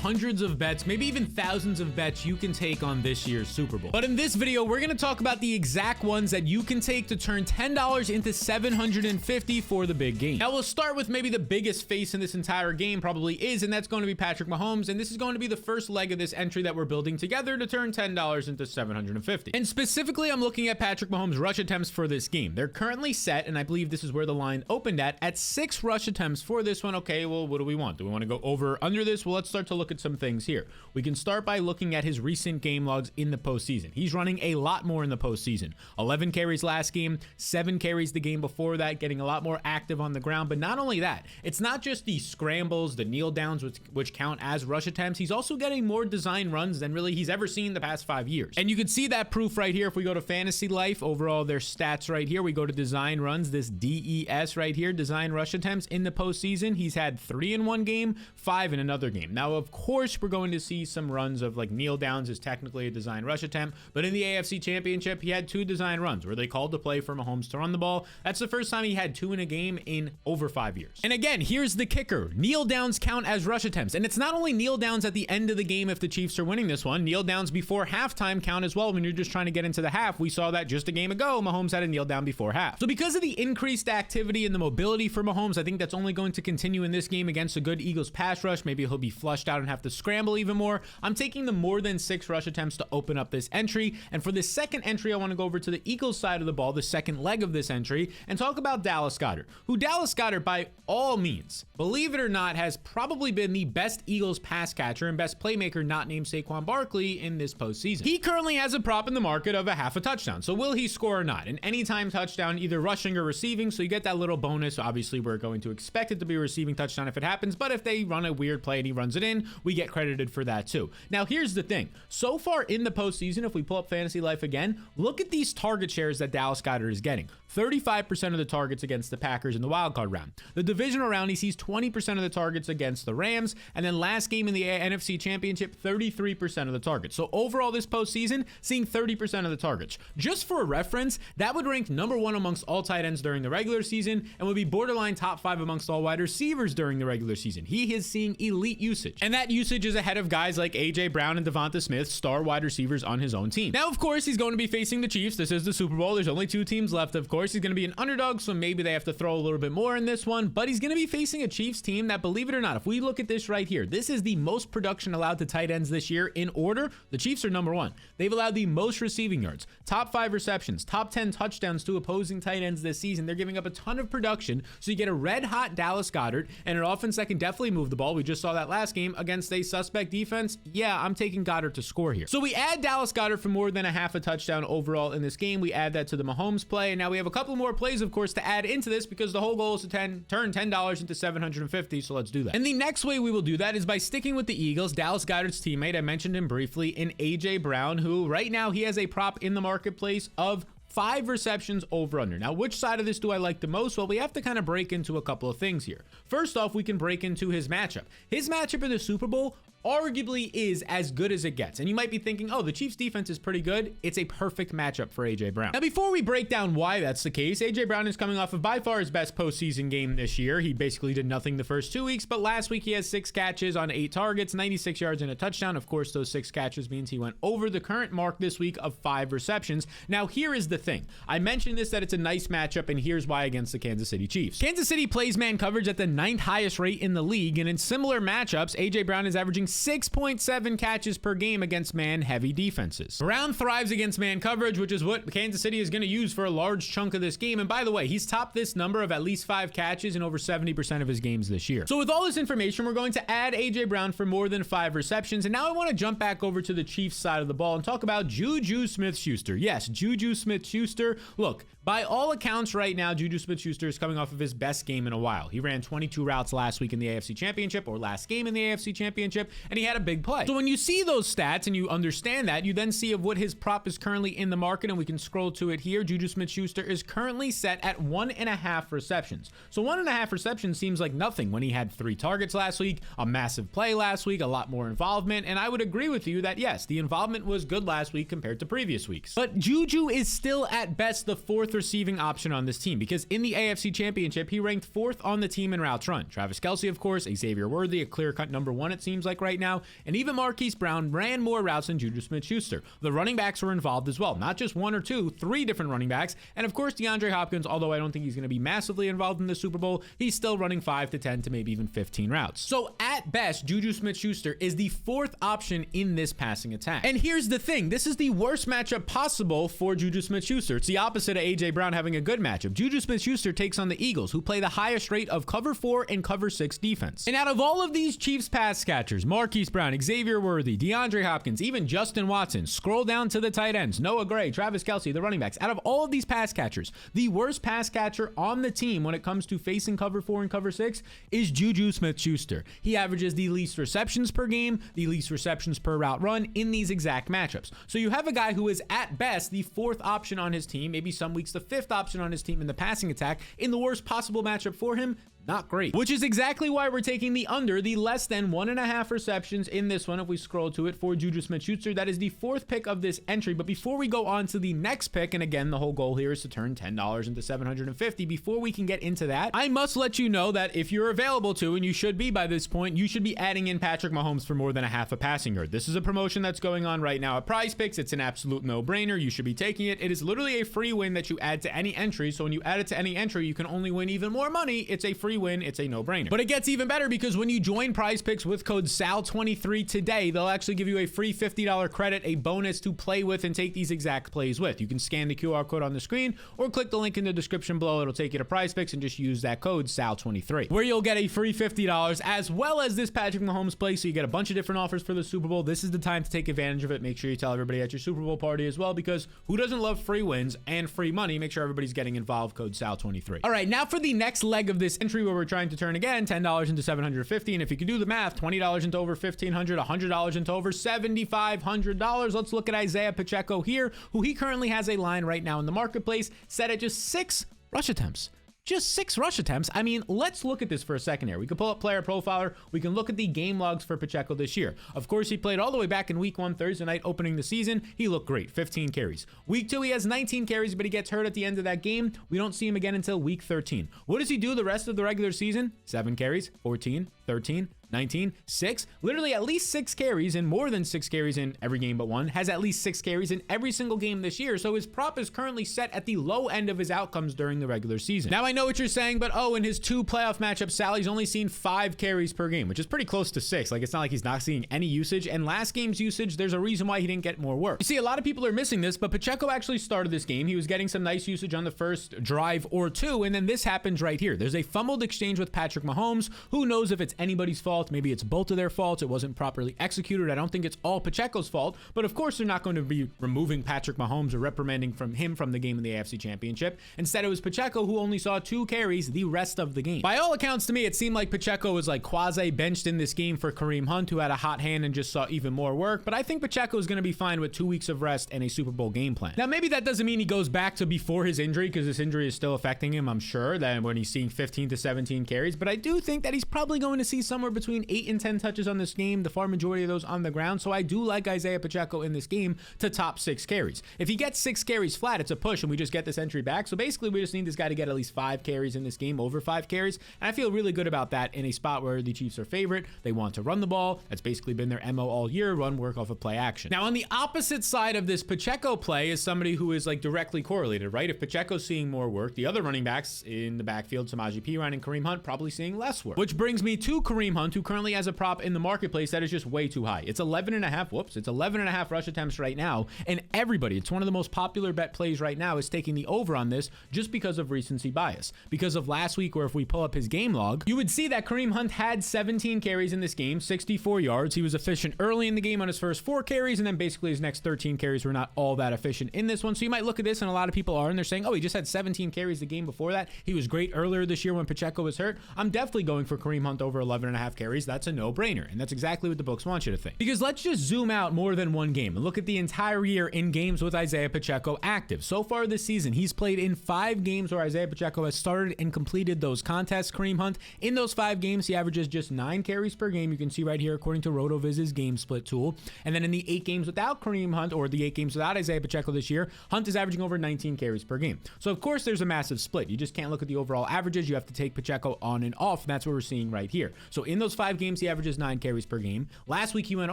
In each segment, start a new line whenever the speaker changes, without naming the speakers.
hundreds of bets, maybe even thousands of bets you can take on this year's Super Bowl. But in this video, we're going to talk about the exact ones that you can take to turn $10 into $750 for the big game. Now, we'll start with maybe the biggest face in this entire game probably is, and that's going to be Patrick Mahomes. And this is going to be the first leg of this entry that we're building together to turn $10 into $750. And specifically, I'm looking at Patrick Mahomes' rush attempts for this game. They're currently set, and I believe this is where the line opened at 6 rush attempts for this one. Okay, well, what do we want? Do we want to go over or under this? Well, let's start to look at some things here. We can start by looking at his recent game logs in the postseason. He's running a lot more in the postseason. 11 carries last game, 7 carries the game before that, getting a lot more active on the ground. But not only that, it's not just the scrambles, the kneel downs, which count as rush attempts. He's also getting more design runs than really he's ever seen the past 5 years. And you can see that proof right here if we go to Fantasy Life. Overall, their stats right here. We go to design runs, this DES right here, design rush attempts in the postseason. He's had 3 in one game, 5 in another game. Now, of course, we're going to see some runs of like kneel downs is technically a design rush attempt, but in the AFC Championship, he had 2 design runs where they called the play for Mahomes to run the ball. That's the first time he had 2 in a game in over 5 years. And again, here's the kicker. Kneel downs count as rush attempts. And it's not only kneel downs at the end of the game if the Chiefs are winning this one. Kneel downs before halftime count as well when you're just trying to get into the half. We saw that just a game ago. Mahomes had a kneel down before half. So because of the increased activity and the mobility for Mahomes, I think that's only going to continue in this game against a good Eagles pass rush. Maybe he'll be flushed out and have to scramble even more. I'm taking the more than 6 rush attempts to open up this entry. And for this second entry, I want to go over to the Eagles side of the ball, the second leg of this entry, and talk about Dallas Goedert, who Dallas Goedert, by all means, believe it or not, has probably been the best Eagles pass catcher and best playmaker not named Saquon Barkley in this postseason. He currently has a prop in the market of a half a touchdown. So will he score or not? An anytime touchdown, either rushing or receiving. So you get that little bonus. Obviously, we're going to expect it to be a receiving touchdown if it happens. But if they run a weird play and he runs it in, we get credited for that too. Now, here's the thing. So far in the postseason, if we pull up Fantasy Life again, look at these target shares that Dallas Goedert is getting. 35% of the targets against the Packers in the wildcard round. The divisional round, he sees 20% of the targets against the Rams. And then last game in the NFC Championship, 33% of the targets. So overall this postseason, seeing 30% of the targets. Just for reference, that would rank number 1 amongst all tight ends during the regular season and would be borderline top 5 amongst all wide receivers during the regular season. He is seeing elite usage. And that usage is ahead of guys like A.J. Brown and Devonta Smith, star wide receivers on his own team. Now, of course, he's going to be facing the Chiefs. This is the Super Bowl. There's only 2 teams left, of course. He's going to be an underdog, so maybe they have to throw a little bit more in this one, but he's going to be facing a Chiefs team that, believe it or not, if we look at this right here, this is the most production allowed to tight ends this year in order. The Chiefs are number 1. They've allowed the most receiving yards, top 5 receptions, top 10 touchdowns to opposing tight ends this season. They're giving up a ton of production, so you get a red-hot Dallas Goedert and an offense that can definitely move the ball. We just saw that last game against a suspect defense. Yeah, I'm taking Goedert to score here. So we add Dallas Goedert for more than a half a touchdown overall in this game. We add that to the Mahomes play, and now we have a couple more plays, of course, to add into this because the whole goal is to turn $10 into $750, so let's do that. And the next way we will do that is by sticking with the Eagles. Dallas Goedert's teammate, I mentioned him briefly, in A.J. Brown, who right now he has a prop in the marketplace of 5 receptions over under. Now, which side of this do I like the most? Well, we have to kind of break into a couple of things here. First off, we can break into his matchup. His matchup in the Super Bowl arguably is as good as it gets. And you might be thinking, oh, the Chiefs defense is pretty good. It's a perfect matchup for A.J. Brown. Now, before we break down why that's the case, A.J. Brown is coming off of by far his best postseason game this year. He basically did nothing the first 2 weeks, but last week he has 6 catches on 8 targets, 96 yards and a touchdown. Of course, those 6 catches means he went over the current mark this week of 5 receptions. Now, here is the thing. I mentioned this, that it's a nice matchup, and here's why against the Kansas City Chiefs. Kansas City plays man coverage at the 9th highest rate in the league, and in similar matchups, A.J. Brown is averaging 6.7 catches per game against man-heavy defenses. Brown thrives against man coverage, which is what Kansas City is going to use for a large chunk of this game. And by the way, he's topped this number of at least 5 catches in over 70% of his games this year. So with all this information, we're going to add A.J. Brown for more than 5 receptions. And now I want to jump back over to the Chiefs side of the ball and talk about Juju Smith-Schuster. Yes, Juju Smith-Schuster. Look, by all accounts right now, Juju Smith-Schuster is coming off of his best game in a while. He ran 22 routes last week in the AFC Championship, or last game in the AFC Championship, and he had a big play. So when you see those stats and you understand that, you then see of what his prop is currently in the market, and we can scroll to it here. Juju Smith-Schuster is currently set at 1.5 receptions. So 1.5 receptions seems like nothing when he had 3 targets last week, a massive play last week, a lot more involvement, and I would agree with you that yes, the involvement was good last week compared to previous weeks. But Juju is still at best the 4th receiving option on this team, because in the AFC Championship, he ranked 4th on the team in routes run. Travis Kelce, of course, Xavier Worthy, a clear-cut number 1 it seems like right right now, and even Marquise Brown ran more routes than Juju Smith-Schuster. The running backs were involved as well, not just one or two, three different running backs, and of course DeAndre Hopkins, although I don't think he's going to be massively involved in the Super Bowl, he's still running 5 to 10 to maybe even 15 routes. So at best, Juju Smith-Schuster is the fourth option in this passing attack. And here's the thing, this is the worst matchup possible for Juju Smith-Schuster. It's the opposite of AJ Brown having a good matchup. Juju Smith-Schuster takes on the Eagles, who play the highest rate of cover 4 and cover 6 defense. And out of all of these Chiefs pass catchers, Marquise Brown, Xavier Worthy, DeAndre Hopkins, even Justin Watson, scroll down to the tight ends, Noah Gray, Travis Kelce, the running backs, out of all of these pass catchers, the worst pass catcher on the team when it comes to facing cover 4 and cover 6 is Juju Smith-Schuster. He averages the least receptions per game, the least receptions per route run in these exact matchups. So you have a guy who is at best the fourth option on his team, maybe some weeks the fifth option on his team in the passing attack, in the worst possible matchup for him. Not great. Which is exactly why we're taking the under, the less than 1.5 receptions in this one. If we scroll to it for Juju Smith-Schuster, that is the fourth pick of this entry. But before we go on to the next pick, and again, the whole goal here is to turn $10 into $750. Before we can get into that, I must let you know that if you're available to, and you should be by this point, you should be adding in Patrick Mahomes for more than a half a passing yard. This is a promotion that's going on right now at PrizePicks. It's an absolute no-brainer. You should be taking it. It is literally a free win that you add to any entry. So when you add it to any entry, you can only win even more money. It's a free win. It's a no-brainer. But it gets even better because when you join PrizePicks with code SAL23 today, they'll actually give you a free $50 credit, a bonus to play with and take these exact plays with. You can scan the QR code on the screen or click the link in the description below. It'll take you to PrizePicks and just use that code SAL23, where you'll get a free $50 as well as this Patrick Mahomes play. So you get a bunch of different offers for the Super Bowl. This is the time to take advantage of it. Make sure you tell everybody at your Super Bowl party as well, because who doesn't love free wins and free money? Make sure everybody's getting involved. Code SAL23. All right, now for the next leg of this entry where we're trying to turn again $10 into $750, and if you can do the math, $20 into over $1,500, $100 into over $7,500. Let's look at Isiah Pacheco here, who he currently has a line right now in the marketplace set at just 6 rush attempts. Just 6 rush attempts. I mean, let's look at this for a second here. We can pull up Player Profiler. We can look at the game logs for Pacheco this year. Of course, he played all the way back in week 1, Thursday night, opening the season. He looked great, 15 carries. Week 2, he has 19 carries, but he gets hurt at the end of that game. We don't see him again until week 13. What does he do the rest of the regular season? 7 carries, 14, 13, 19, 6, literally at least 6 carries and more than 6 carries in every game but one, has at least 6 carries in every single game this year. So his prop is currently set at the low end of his outcomes during the regular season. Now I know what you're saying, but in his 2 playoff matchups, Sally's only seen 5 carries per game, which is pretty close to 6. Like, it's not like he's not seeing any usage, and last game's usage, there's a reason why he didn't get more work. You see, a lot of people are missing this, but Pacheco actually started this game. He was getting some nice usage on the first drive or 2, and then this happens right here. There's a fumbled exchange with Patrick Mahomes. Who knows if it's anybody's fault? Maybe it's both of their faults. It wasn't properly executed. I don't think it's all Pacheco's fault, but of course they're not going to be removing Patrick Mahomes or reprimanding him from the game in the AFC Championship. Instead, it was Pacheco who only saw 2 carries the rest of the game. By all accounts, to me, it seemed like Pacheco was like quasi-benched in this game for Kareem Hunt, who had a hot hand and just saw even more work, but I think Pacheco is going to be fine with 2 weeks of rest and a Super Bowl game plan. Now, maybe that doesn't mean he goes back to before his injury, because this injury is still affecting him, I'm sure, that when he's seeing 15 to 17 carries, but I do think that he's probably going to see somewhere between 8 and 10 touches on this game, the far majority of those on the ground. So I do like Isiah Pacheco in this game to top 6 carries. If he gets 6 carries flat, it's a push and we just get this entry back. So basically we just need this guy to get at least 5 carries in this game, over 5 carries. And I feel really good about that in a spot where the Chiefs are favorite. They want to run the ball. That's basically been their MO all year, run work off of play action. Now on the opposite side of this Pacheco play is somebody who is like directly correlated, right? If Pacheco's seeing more work, the other running backs in the backfield, Samaje Perine and Kareem Hunt, probably seeing less work. Which brings me to Kareem Hunt, who currently has a prop in the marketplace that is just way too high. It's 11.5 rush attempts right now, and everybody, it's one of the most popular bet plays right now, is taking the over on this just because of recency bias. Because of last week, where if we pull up his game log, you would see that Kareem Hunt had 17 carries in this game, 64 yards. He was efficient early in the game on his first 4 carries, and then basically his next 13 carries were not all that efficient in this one. So you might look at this, and a lot of people are, and they're saying, oh, he just had 17 carries the game before that. He was great earlier this year when Pacheco was hurt. I'm definitely going for Kareem Hunt over 11.5 carries. That's a no-brainer, and that's exactly what the books want you to think. Because let's just zoom out more than one game and look at the entire year in games with Isiah Pacheco active. So far this season, he's played in 5 games where Isiah Pacheco has started and completed those contests. Kareem Hunt, in those 5 games, he averages just 9 carries per game. You can see right here, according to RotoViz's game split tool. And then in the 8 games without Kareem Hunt, or the 8 games without Isiah Pacheco this year, Hunt is averaging over 19 carries per game. So of course there's a massive split. You just can't look at the overall averages. You have to take Pacheco on and off. And that's what we're seeing right here. So in those 5 games, he averages 9 carries per game. Last week, he went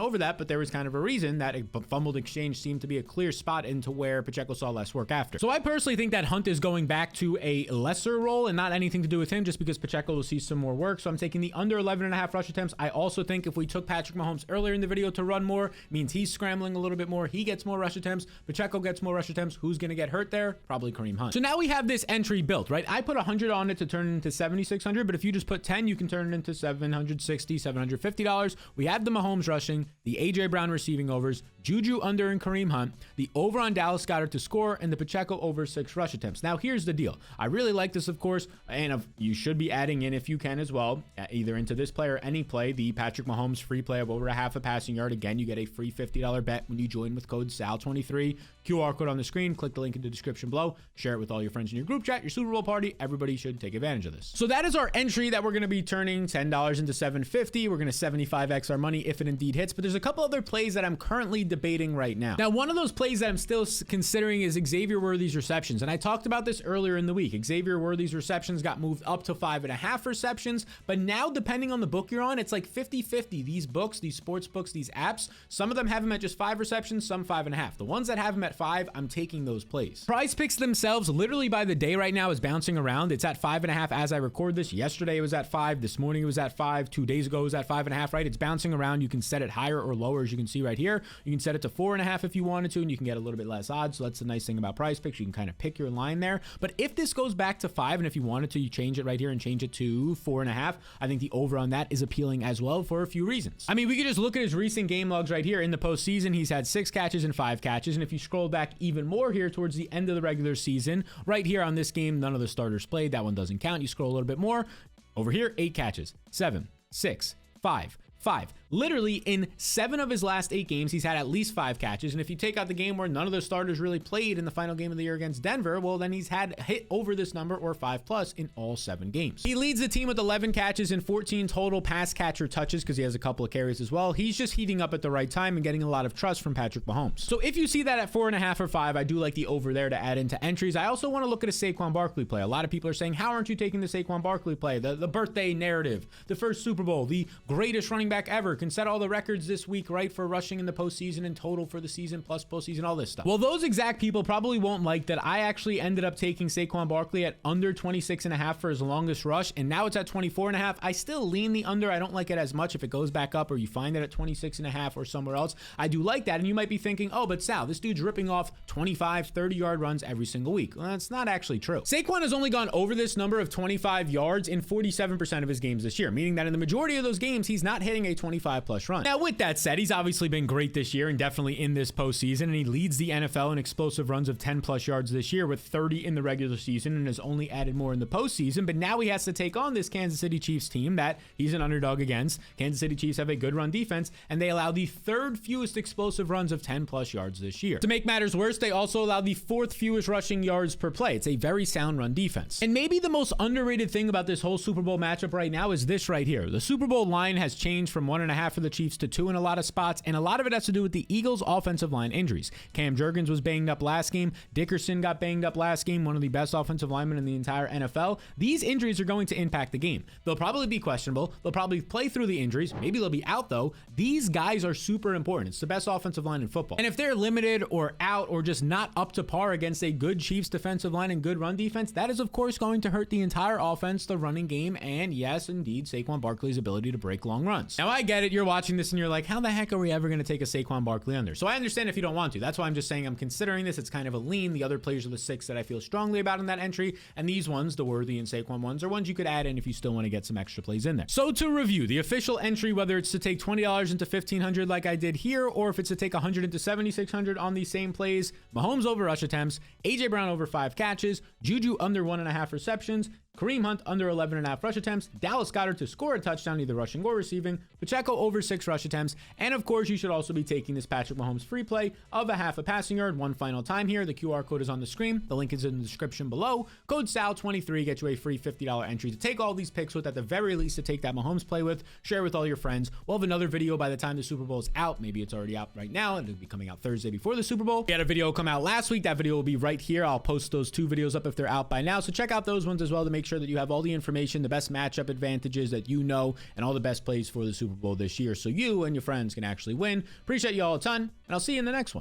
over that, but there was kind of a reason that a fumbled exchange seemed to be a clear spot into where Pacheco saw less work after. So I personally think that Hunt is going back to a lesser role and not anything to do with him, just because Pacheco will see some more work. So I'm taking the under 11.5 rush attempts. I also think if we took Patrick Mahomes earlier in the video to run more, means he's scrambling a little bit more. He gets more rush attempts. Pacheco gets more rush attempts. Who's going to get hurt there? Probably Kareem Hunt. So now we have this entry built, right? I put 100 on it to turn it into 7,600, but if you just put 10, you can turn it into $760, $750. We have the Mahomes rushing, the AJ Brown receiving overs, Juju under and Kareem Hunt, the over on Dallas Goedert to score, and the Pacheco over 6 rush attempts. Now, here's the deal. I really like this, of course, and you should be adding in, if you can as well, either into this play or any play, the Patrick Mahomes free play of over a half a passing yard. Again, you get a free $50 bet when you join with code SAL23. QR code on the screen. Click the link in the description below. Share it with all your friends in your group chat, your Super Bowl party. Everybody should take advantage of this. So that is our entry that we're going to be turning $10 into $750. We're going to 75x our money if it indeed hits. But there's a couple other plays that I'm currently debating right now. Now, one of those plays that I'm still considering is Xavier Worthy's receptions. And I talked about this earlier in the week. Xavier Worthy's receptions got moved up to 5.5 receptions. But now, depending on the book you're on, it's like 50-50. These books, these sports books, these apps, some of them have him at just 5 receptions, some 5.5. The ones that have him at 5, I'm taking those plays. PrizePicks themselves, literally by the day right now, is bouncing around. It's at 5.5 as I record this. Yesterday it was at 5. This morning it was at 5. 2 days ago it was at 5.5, right? It's bouncing around. You can set it higher or lower, as you can see right here. You can set it to 4.5 if you wanted to, and you can get a little bit less odds. So that's the nice thing about PrizePicks. You can kind of pick your line there. But if this goes back to 5, and if you wanted to, you change it right here and change it to 4.5, I think the over on that is appealing as well for a few reasons. I mean, we could just look at his recent game logs right here. In the postseason, he's had 6 catches and 5 catches. And if you scroll back even more here towards the end of the regular season, right here on this game, none of the starters played. That one doesn't count. You scroll a little bit more. Over here, 8 catches, 7, 6, 5. Literally in 7 of his last 8 games, he's had at least 5 catches. And if you take out the game where none of the starters really played in the final game of the year against Denver, well, then he's had hit over this number or 5+ in all 7 games. He leads the team with 11 catches and 14 total pass catcher touches because he has a couple of carries as well. He's just heating up at the right time and getting a lot of trust from Patrick Mahomes. So if you see that at 4.5 or 5, I do like the over there to add into entries. I also want to look at a Saquon Barkley play. A lot of people are saying, how aren't you taking the Saquon Barkley play? The birthday narrative, the first Super Bowl, the greatest running back ever, can set all the records this week, right, for rushing in the postseason and total for the season plus postseason, all this stuff. Well, those exact people probably won't like that I actually ended up taking Saquon Barkley at under 26.5 for his longest rush, and now it's at 24.5. I still lean the under. I don't like it as much if it goes back up or you find it at 26.5 or somewhere else. I do like that, and you might be thinking, oh, but Sal, this dude's ripping off 25, 30-yard runs every single week. Well, that's not actually true. Saquon has only gone over this number of 25 yards in 47% of his games this year, meaning that in the majority of those games, he's not hitting a 25+ run. Now, with that said, he's obviously been great this year and definitely in this postseason, and he leads the NFL in explosive runs of 10+ yards this year with 30 in the regular season and has only added more in the postseason. But now he has to take on this Kansas City Chiefs team that he's an underdog against. Kansas City Chiefs have a good run defense, and they allow the 3rd fewest explosive runs of 10+ yards this year. To make matters worse, they also allow the 4th fewest rushing yards per play. It's a very sound run defense. And maybe the most underrated thing about this whole Super Bowl matchup right now is this right here. The Super Bowl line has changed from 1.5 for the Chiefs to 2 in a lot of spots, and a lot of it has to do with the Eagles' offensive line injuries. Cam Jurgens was banged up last game. Dickerson got banged up last game, one of the best offensive linemen in the entire NFL. These injuries are going to impact the game. They'll probably be questionable. They'll probably play through the injuries. Maybe they'll be out, though. These guys are super important. It's the best offensive line in football. And if they're limited or out or just not up to par against a good Chiefs defensive line and good run defense, that is, of course, going to hurt the entire offense, the running game, and yes, indeed, Saquon Barkley's ability to break long runs. Now, I get it. You're watching this and you're like, how the heck are we ever going to take a Saquon Barkley under? So I understand if you don't want to. That's why I'm just saying I'm considering this. It's kind of a lean. The other players are the 6 that I feel strongly about in that entry, and these ones, the Worthy and Saquon ones, are ones you could add in if you still want to get some extra plays in there. So to review, the official entry, whether it's to take $20 into $1,500 like I did here, or if it's to take 100 into 7,600 on these same plays, Mahomes over rush attempts, AJ Brown over 5 catches, Juju under 1.5 receptions, Kareem Hunt under 11.5 rush attempts, Dallas Goedert to score a touchdown, either rushing or receiving, Pacheco over 6 rush attempts. And of course, you should also be taking this Patrick Mahomes free play of a half a passing yard one final time here. The QR code is on the screen. The link is in the description below. Code SAL23 gets you a free $50 entry to take all these picks with, at the very least to take that Mahomes play with, share with all your friends. We'll have another video by the time the Super Bowl is out. Maybe it's already out right now, and it'll be coming out Thursday before the Super Bowl. We had a video come out last week. That video will be right here. I'll post those 2 videos up if they're out by now. So check out those ones as well to make sure that you have all the information, the best matchup advantages that you know, and all the best plays for the Super Bowl this year, so you and your friends can actually win. Appreciate you all a ton, and I'll see you in the next one.